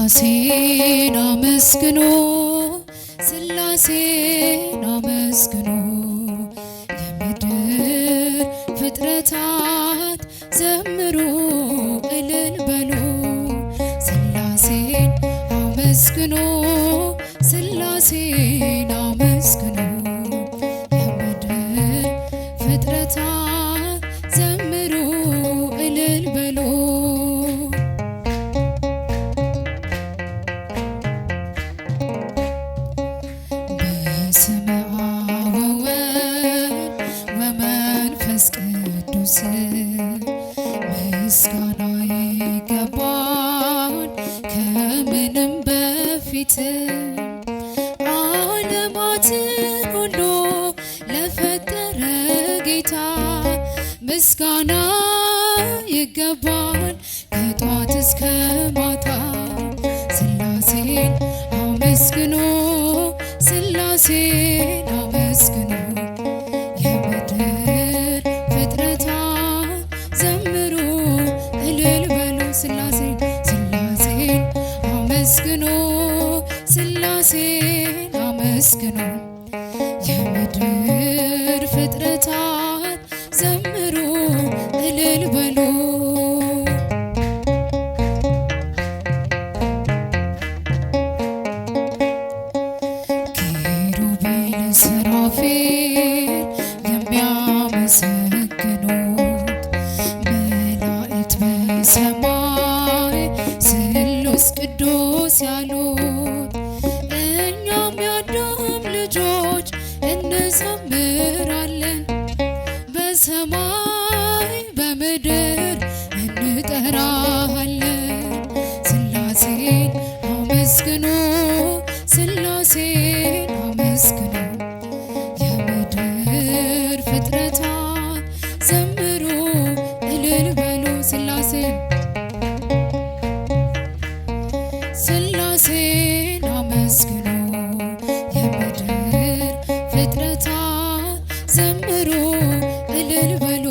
ስላሴን አመስግኑ ስላሴን አመስግኑ የምድር ፍጥረታት ዘምሩ እልል በሉ ስላሴን አመስግኑ ስላሴን አመስግኑ የምድር ፍጥረታት ዘምሩ እልል በሉ በስመ አብ ወወልድ ወመንፈስ ቅዱስ ምስጋና ይገባል ከምንም በፊት ዓለማትን ሁሉ ለፈጠረ ጌታ ምስጋና ይገባል ከጧት እስከ ማታ ስላሴን አመስግኑ ስላሴን አመስግኑ የምድር ፍጥረታት ዘምሩ እልል በሉ ስላሴን ስላሴን አመስግኑ ስላሴን አመስግኑ የምድር ፍጥረታት ዘምሩ እልል በሉ ሱራፌል የሚያመሰግኑት መላእክት በሰማይ ስሉስ ቅዱስ ያሉት እኛም የአዳም ልጆች እንዘምራለን በሰማይ በምድር እንጠራሃለን ስላሴን አመስግኑ ስላሴን አመስግኑ የምድር ፍጥረታት ዘምሩ እልል በሉ ስላሴን ስላሴን አመስግኑ የምድር ፍጥረታት ዘምሩ እልል በሉ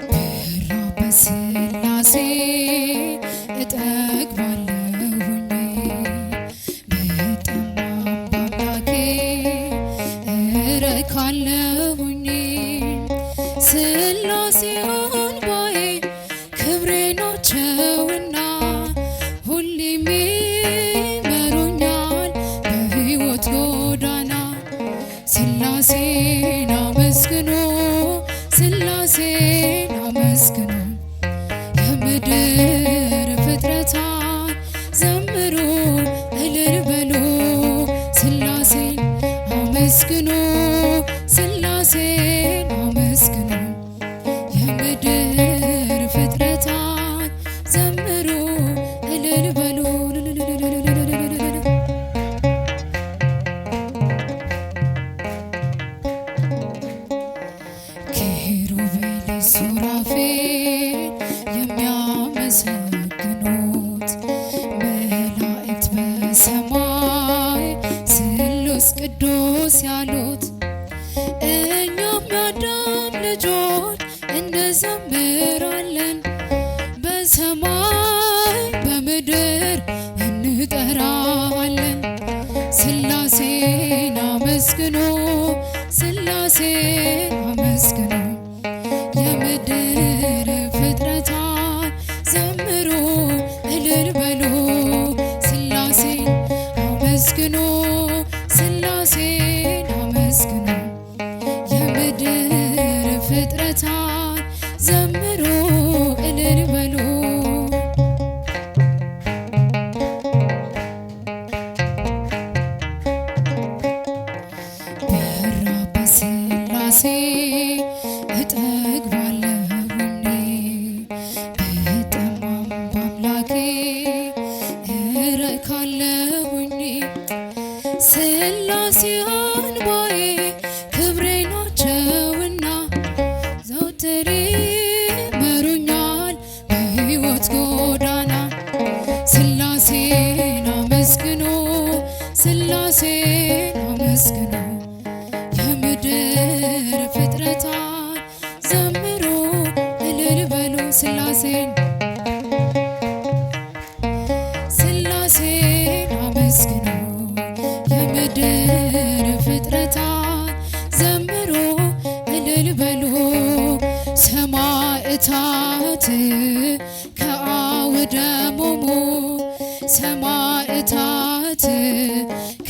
ብራብ በስላሴ እጠግባለሁኝ ብጠማም በአምላኬ እረካለሁኝ ስላሴ አልባዬ ክብሬ ናቸውና ሁሌም ይመሩኛል በሕይወት ጎዳና ስላሴን አመስግኑ ስላሴን አመስግኑ የምድር ፍጥረታት ዘምሩ እልል በሉ ስላሴን አመስግኑ ስላሴን አመስግኑ የምድር ፍጥረታት ዘምሩ እልል በሉ ኪሩቤል ሱራፌል የሚያመሰግኑት መላእክት በሰማይ ስሉስ ቅዱስ ያሉት እኛም የአዳም ልጆች እንዘምራለን በሰማይ በምድር እንጠራሃለን ስላሴን አመስግኑ ስላሴን አመስግኑ የምድር ፍጥረታት ዘምሩ እልል በሉ ስላሴን አመስግኑ ስላሴን አመስግኑ የምድር ፍጥረታት ዘምሩ እልል በሉ ብራብ በስላሴ እጠግባለሁኝ ብጠማም በአምላኬ እረካለሁኝ ስላሴ አልባዬ ክብሬ ናቸውና ዘወትር ይመሩኛል በሕይወት ጎዳና ስላሴን አመስግኑ ስላሴን አመስግኑ የምድር ፍጥረታት አመስግን ሥላሴን አመስግኑ የምድር ፍጥረታት ዘምሩ እልል በሉ ሰማዕታት ከአውደ ሞሙ ሰማዕታት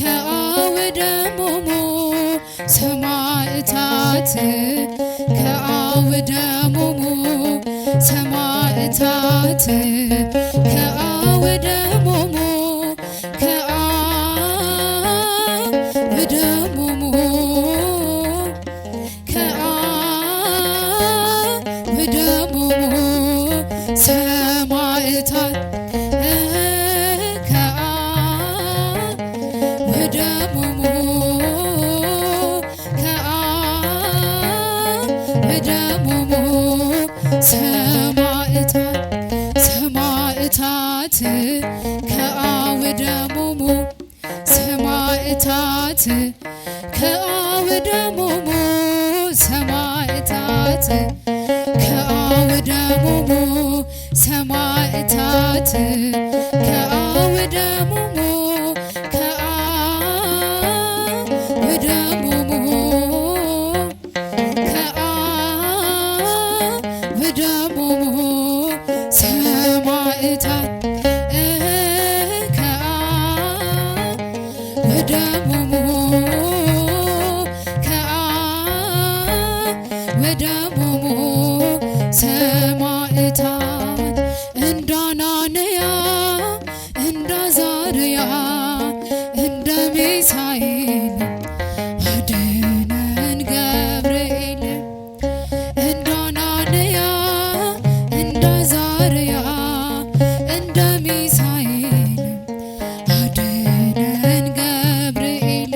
ከአውደ ሞሙ ሰማዕታት ከአውደ ሞሙ ሰማዕታት ከአውደ ሞሙ ከአውደ ሞሙ ከአውደ ሞሙ ሰማዕታት ከአውደ ሞሙ ከአውደ ሞሙ ሰማዕታት ሰማዕታት ከአውደ ሞሙ ሰማዕታት ከአውደ ሞሙ ሰማዕታት ከአውደ ሞሙ ሰማዕታት ከአውደ ሞሙ ከአውደ ሞሙ ከአውደ ሞሙ ሰማዕታት ከአውደ ሞሙ ከአውደ ሞሙ ሰማዕታት እንደ አናንያ እንደ አዛርያ እንደ ሚሳኤል አድነን ገብርኤል እንደ አናንያ እንደ አዛርያ እንደ ሚሳኤል አድነን ገብርኤል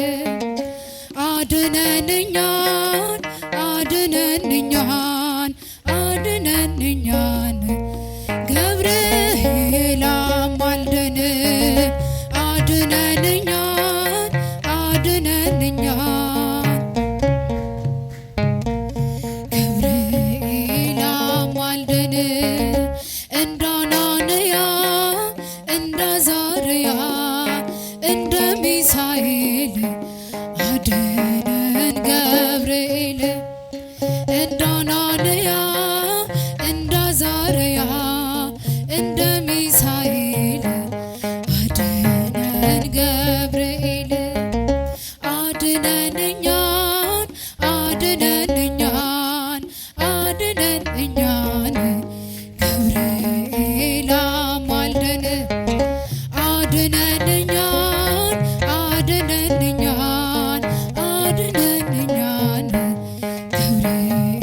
አድነን እኛን አድነን እኛን አድነን እኛን ገብርኤል አማልደን አድነን እኛን አድነን እኛን ገብርኤል አማልደን እንደ አናንያ እንደ አዛርያ እንደ ሚሳኤል አድነን ገብርኤል እንደ አናንያ እንደ አዛርያ እንደ ሚሳኤል አድነን ገብርኤል አድነን እኛን አድነን እኛን አድነን እኛን ገብርኤል አማልደን አድነን እኛን አድነን እኛን አድነን እኛን ገብርኤል